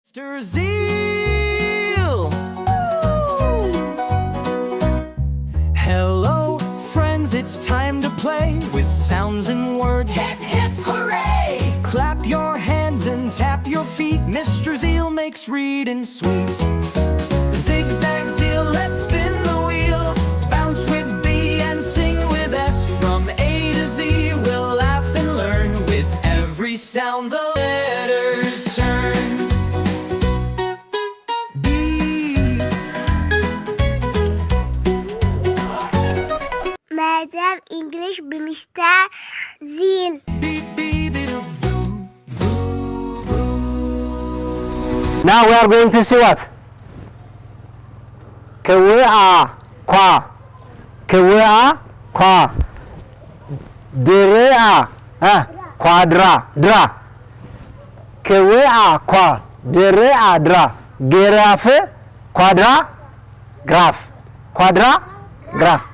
Mr. Zeal! Hello, friends, it's time to play with sounds and words. Hip, hip, hooray! Clap your hands and tap your feet. Mr. Zeal makes reading sweet. Zigzag Zeal, let's spin the wheel. Bounce with B and sing with S. From A to Z, we'll laugh and learn. With every sound, the letters turn. Madam English by Mr. Zeal. Now we are going to see what? Kwa, kwa, drea, quadra, dra. Kwa, drea, dra. Giraffe, quadra, graph. Quadra, graph.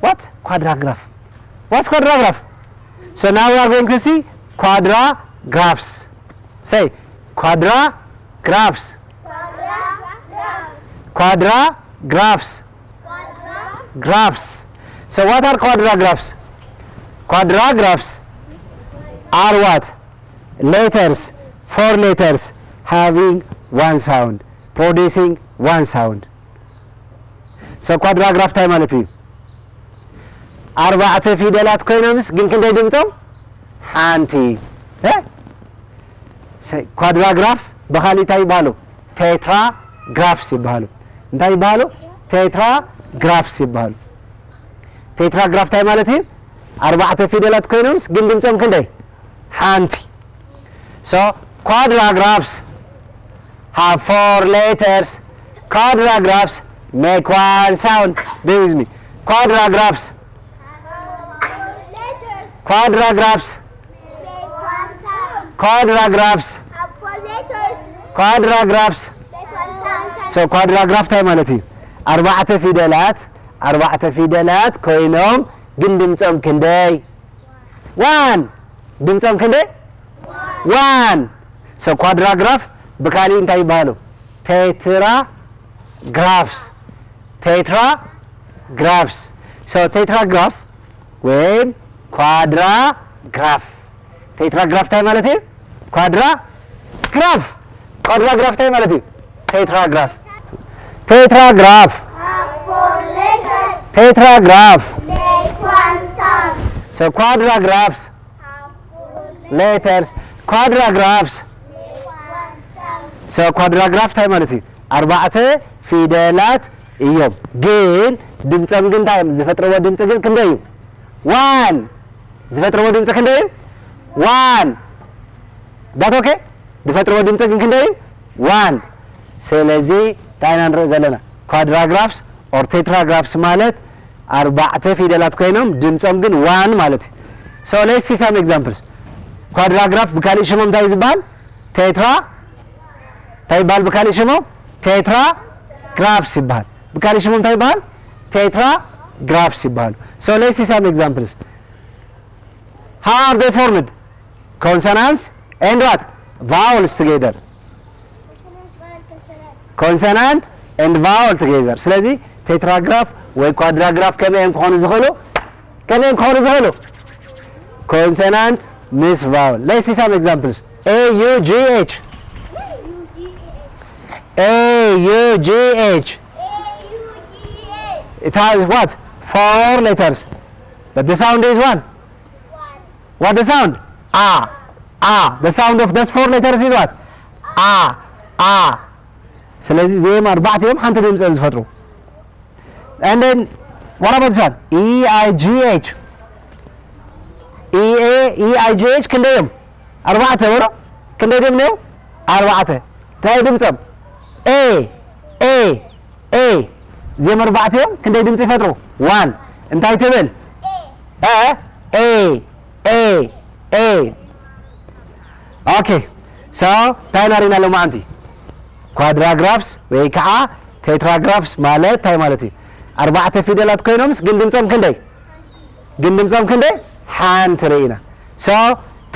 What? Quadragraph. What's quadragraph? So now we are going to see quadragraphs. Say, quadragraphs. Quadragraphs. Graphs. So what are quadragraphs? Quadragraphs are what? Letters, 4 letters having one sound, producing one sound. So quadragraph time alati. أربعة فيدلات كوينامس جن كن دايدم توم حانتي كوادراغراف بخالي تاي بالو تيترا غرافس يبالو تاي بالو تيترا غرافس يبالو تيترا غراف تاي مالتي أربعة فيدلات كوينامس جن دم توم كن داي حانتي so quadragraphs have 4 letters. Quadragraphs make one sound. Bear with me. Quadragraphs. Quadragraphs. Quadragraphs. Quadragraphs. So quadragraph تاي مالتي أربعة فيدلات كوينهم جن دمتهم كنداي 1 دمتهم كنداي 1 so quadragraph بكالي انتاي بالو tetragraphs so tetragraph when quadragraph tetragraph تاي مالتي quadragraph تاي مالتي tetragraph tetragraph Make one sound. so quadragraphs letters quadragraphs Make one sound. so quadragraph تاي مالتي أربعة فيدلات إيوم جين دمتهم جن تايم زفتروا دمتهم جن كندايو 1 زفتروا دمتهم كندايو 1 that okay زفتروا دمتهم جن كندايو 1 سلزي تاينا نرو زلنا quadragraphs or tetragraphs مالت أربعة فيدلات كوينهم دمتهم جن 1 مالتي so let's see some examples quadragraph بكالي شمم تايز بال tetra تاي بال بكالي شمم tetragraphs يبال بكالي شمم تاي بال tetragraphs يبال so let's see some examples how are they formed consonants and what vowels together consonant and vowel together ስለዚህ tetragraph ወይ quadragraph ከመን ከሆነ ዝኸሉ consonant miss vowel let's see some examples AUGH it has what 4 letters but the sound is one what the sound the sound of those 4 letters is what ስለዚህ ዜማ አርባዕተዮም ሓንቲ ድምጽ ዝፈጥሩ and then what about this one EIGH ክንደዮም ኣርባዕተ ወሮ ክንደይ ድም ነው ኣርባዕተ ታይ ድምጽም A ዜማ ኣርባዕተዮም ክንደይ ድምጽ ይፈጥሩ 1 እንታይ ትብል A okay so ታይናሪና ለማንቲ quadragraphs ወይ ከዓ tetragraphs ማለት ታይ ማለት እዩ ኣርባዕተ ፊደላት ኮይኖምስ ግን ድምጾም ክንደይ ሓንቲ ርኢና so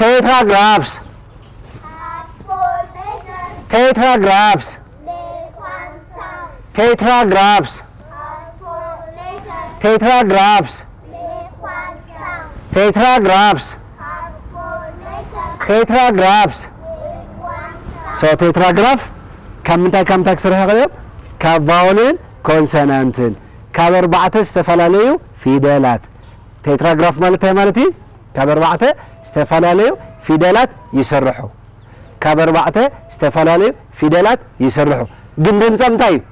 tetragraphs tetragraphs Make one sound. tetragraphs Have four letters. tetragraphs Make one sound. tetragraphs Have four letters. tetragraphs Make one sound. so tetragraph ከምንታይ ክሰርሕ ይኽእል ካብ ቫውልን ኮንሶናንትን ካብ ኣርባዕተ ዝተፈላለዩ ፊደላት ቴትራግራፍ ማለት እንታይ ማለት እዩ ካብ ኣርባዕተ ዝተፈላለዩ ፊደላት ይሰርሑ ካብ ኣርባዕተ ዝተፈላለዩ ፊደላት ይሰርሑ ግን ድምፆም እንታይ እዩ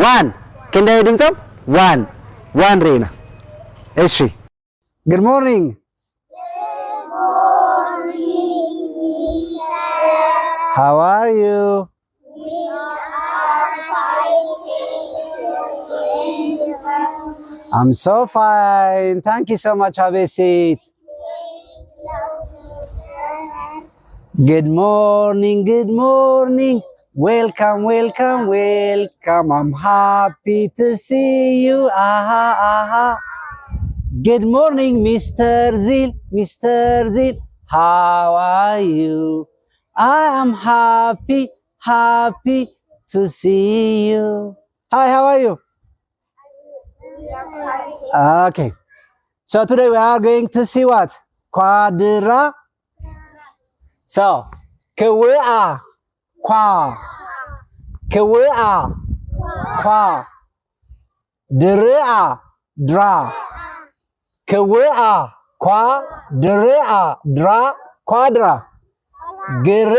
ዋን ክንደይ ድምፆም ዋን ርኢና እሺ good morning how are you I'm so fine thank you so much have a seat good morning welcome I'm happy to see you aha good morning Mr. Zil how are you I am happy to see you hi how are you okay so today we are going to see what quadra so kwa dra dra kwa dra quadra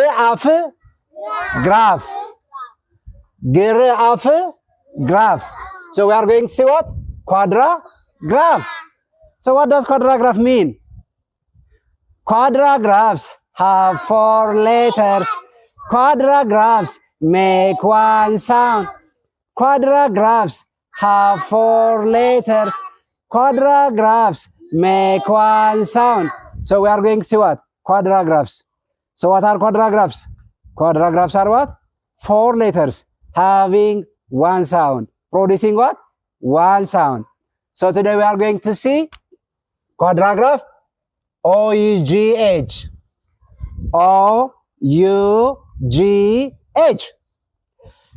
graph so we are going to see what quadragraph so what does quadragraph mean quadragraphs have four letters quadragraphs make one sound quadragraphs have four letters quadragraphs make one sound so we are going to see what quadragraphs so what are quadragraphs quadragraphs are what four letters having one sound producing what one sound so today we are going to see quadragraph OUGH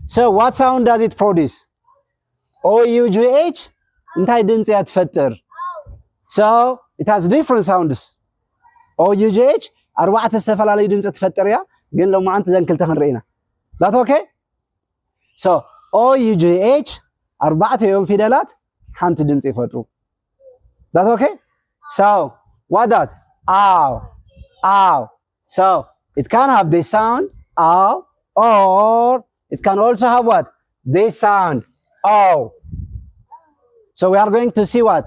so what sound does it produce OUGH እንታይ ድምጽ ያትፈጥር so it has different sounds OUGH أربعة استفلالي ድምጽ ትፈጥር ያ ግን ለማንት ዘን ክልተ ክንርኢና that okay so OUGH أربعة يوم ፊደላት ሓንቲ ድምጽ ይፈጥሩ that okay so what that ow so it can have this sound ow or it can also have what this sound ow so we are going to see what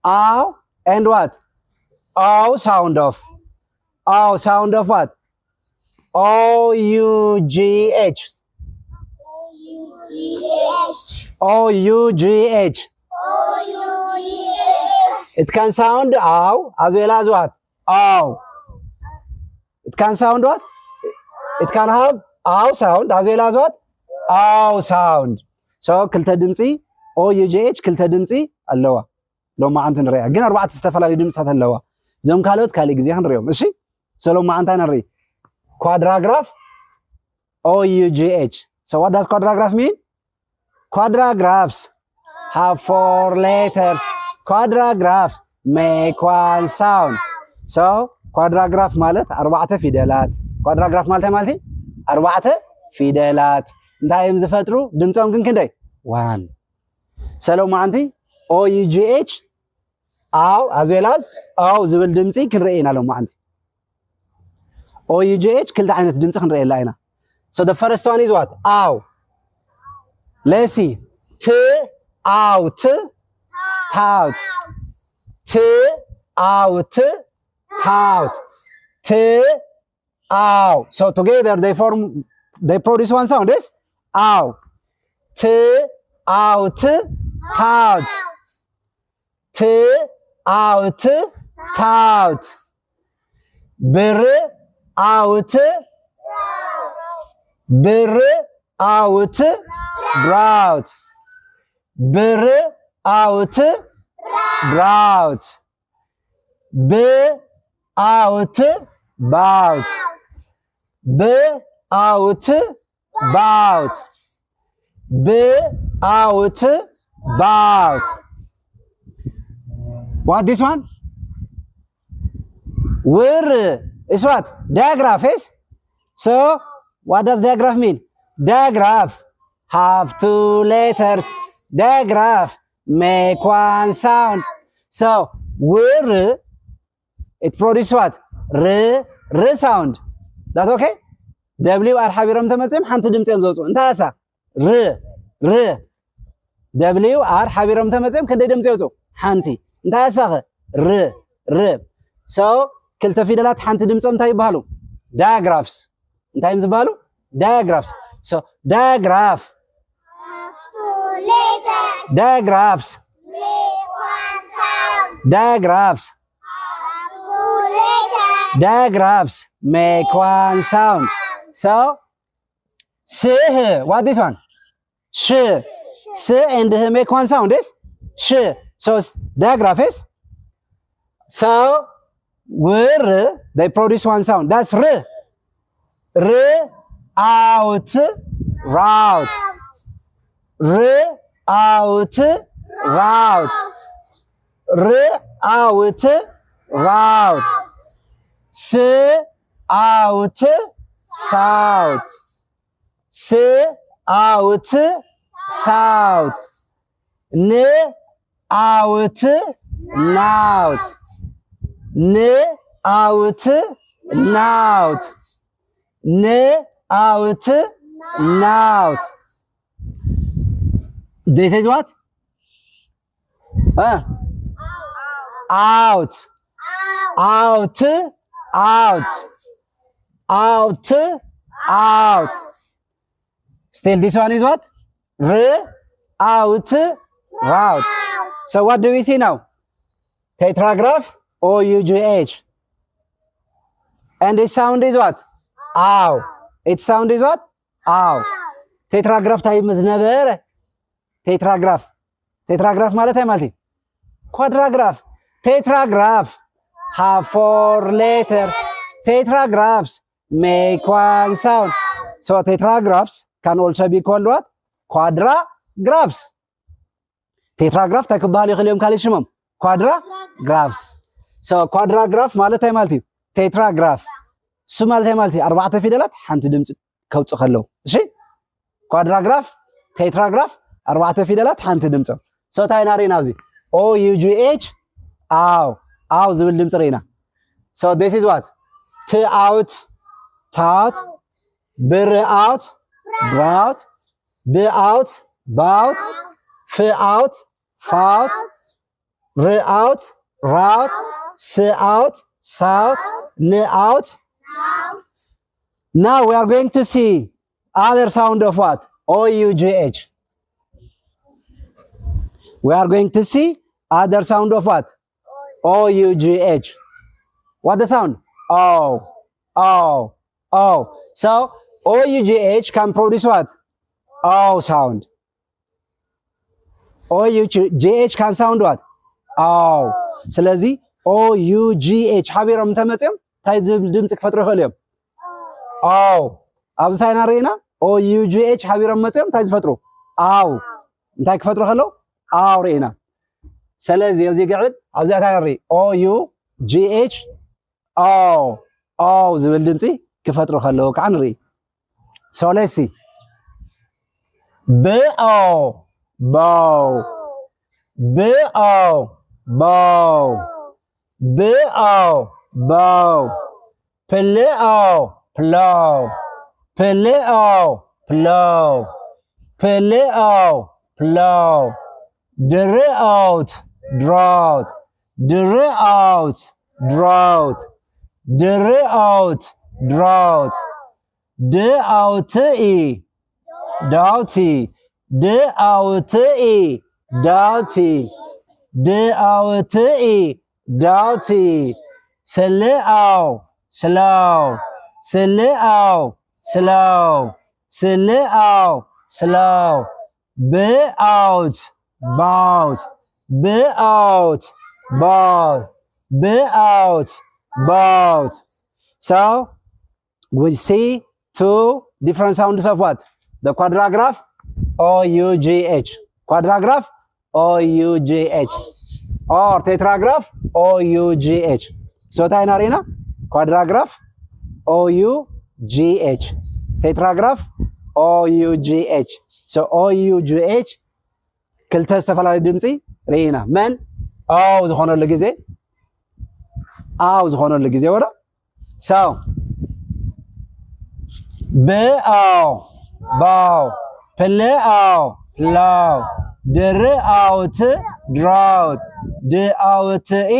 ow and what ow sound of what OUGH it can sound ow as well as what ow it can sound what it can have ow sound as well as what ow sound so ክልተ ድምጺ OUGH ክልተ ድምጺ ኣለዋ ሎማዓንቲ ንሪኣ ግን ኣርባዕተ ዝተፈላለዩ ድምጽታት ኣለዋ እዞም ካልኦት ካልእ ግዜ ክንሪኦም እሺ so ሎማዓንታ ንርኢ quadragraph OUGH so what does quadragraph mean quadragraphs have four letters quadragraphs make one sound so quadragraph ማለት ኣርባዕተ ፊደላት quadragraph ማለት ኣርባዕተ ፊደላት እንታይ እዮም ዝፈጥሩ ድምጾም ግን ክንደይ one ሰሎማዓንቲ OUGH ow as well as ow ዝብል ድምጺ ክንርኢና ሎማዓንቲ OUGH ክልተ ዓይነት ድምጺ ክንርኢላ ኢና so the first one is what ow let's see out tout ow so together they produce one sound is ow out tout bir out brout bir out brout b out bout b out, bout. B out, bout. What this one? Where is what? Digraph is? So what does digraph mean? Digraph have two letters. Digraph make one sound. So where it produce what? R sound. That okay? W R حبيرم تمسم حنت دمصم زوصو انتاسا ر W R حبيرم تمسم كده دمص يوصو حنتي انتاسا ر so كلتا فيدلات حنت دمصم እንታይ ይባሉ digraphs እንታይ ይባሉ digraphs so digraph have two letters. digraphs Make one sound. digraphs Have two letters. digraphs make one sound so what this one sh and make one sound is sh so digraph is so where they produce one sound that's r out route r out route r out route s out south s out south n out north n out north n out north this is what out out out out still this one is what out route so what do we see now tetragraph OUGH and its sound is what ow its sound is what ow tetragraph ታይም ዝነበረ tetragraph ማለት ማለት quadragraph tetragraph have four letters tetragraphs make one sound so tetragraphs can also be called what quadragraphs tetragraph ተክባል ይኽልዮም ካሊ ሽሞም quadragraphs so quadragraph ማለት ማለት tetragraph እሱ ማለት ማለት አርባዕተ ፊደላት ሓንቲ ድምጽ ከውጽእ ከለው እሺ quadragraph tetragraph አርባዕተ ፊደላት ሓንቲ ድምጽ so ታይና ሪና ኣብዚ OUGH አው ዝብል ድምጽ ሪና so this is what t out tout br out bout b out bout f out faut r out route s out south n out now we are going to see other sound of what OUGH we are going to see other sound of what OUGH what the sound oh so OUGH can produce what sound OUGH can sound what ስለዚህ OUGH حبيرم ተመጽም ታይ ዝብል ድምጽ ክፈጥሩ ይኽእልዮም ኣብዚ ታይና ሪና OUGH حبيرم መጽም ታይ ዝፈጥሩ እንታይ ክፈጥሩ ከለው ሪና ስለዚህ ኣብዚ ግዕል ኣብዚ ታይና ሪ OUGH ዝብል ድምጽ ክፈጥሩ ከለው ከዓ ንሪ so let's see bow bow bow bow bow bow plow plow plow plow plow plow drought drought drought drought drought drought doughty doughty doughty doughty doughty doughty slow slow slow slow slow slow bout bout bout bout bout bout so we see two different sounds of what? The quadragraph O-U-G-H. Quadragraph O-U-G-H. Or tetragraph O-U-G-H. So tayo na rin na? Quadragraph O-U-G-H. Tetragraph O-U-G-H. So O-U-G-H ክልተ ዝተፈላለዩ ድምፂ ርኢና መን ኣው ዝኾነሉ ግዜ ኣው ዝኾነሉ ግዜ ወላ ሰው ብኣው ባው ፕልኣው ፕላው ድርኣውት ድራውት ድኣውትኢ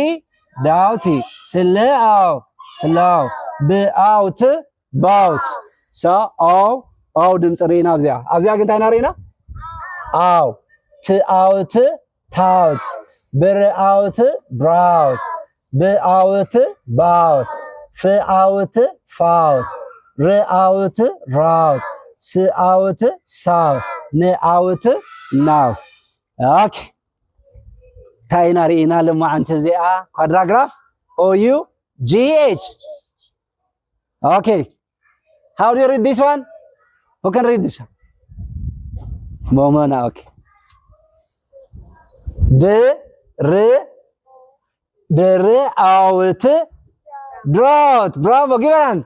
ዳውቲ ስልኣው ስላው ብኣውት ባውት ኣው ድምፂ ርኢና ኣብዚኣ ግን እንታይ ኢና ርኢና ኣው ትኣውት ታውት ብርኣውት ብራውት ብኣውት ባውት ፍኣውት ፋውት ርኣውት ራውት ስኣውት ሳውት ንኣውት ናውት ኦኬ እንታይ ኢና ርኢና ልማዓንቲ እዚኣ ኳድራግራፍ O-U-G-H okay how do you read this one? Who can read this one? Momona okay ድርኣውት drought. Bravo, give a hand.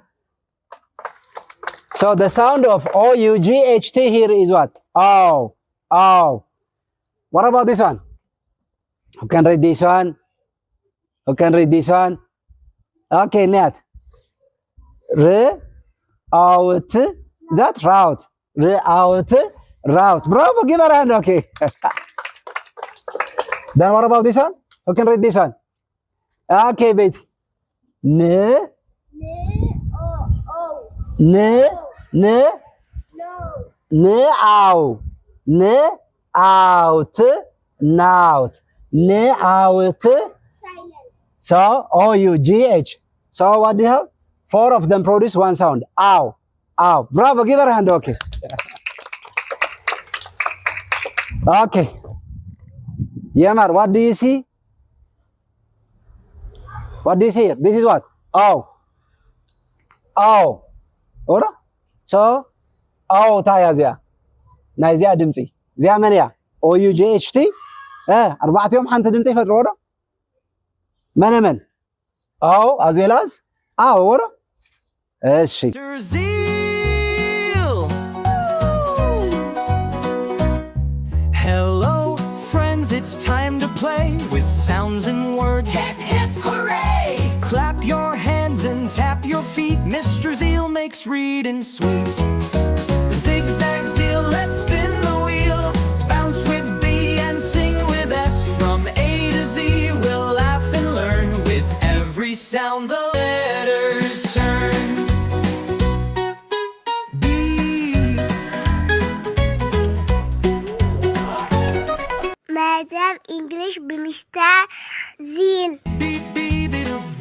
So the sound of O-U-G-H-T here is what? Ow, ow. What about this one? Who can read this one? Who can read this one? Okay, Nat. R-out, that route. R-out, route. Bravo, give a hand, okay. Then what about this one? Who can read this one? Okay, Betty. Out, out, out. Silent. So O-U-G-H. So what do you have? 4 of them produce one sound. Ow, ow. Bravo, give her a hand. Okay. Okay. Yamar, what do you see? What do you see here? This is what? Ow. Ow. Ora? So, ow ታያ እዚኣ ናይ እዚኣ ድምፂ እዚኣ መን እያ? O-U-G-H-T ኣርባዕትዮም ሓንቲ ድምፂ ይፈጥርዎ ዶ? መን መን? ኣው as well as ኣው ora? እሺ Zeal. Hello, friends, it's time to play with sounds and words. Hip, hip, hooray! Clap your hands and tap your feet. Mr. Zeal makes reading sweet. Zigzag Zeal, let's spin the wheel. Bounce with B and sing with S. From A to Z, we'll laugh and learn. With every sound, the letters turn. B. Madam English Minister Zeal. Beep, beep, beep,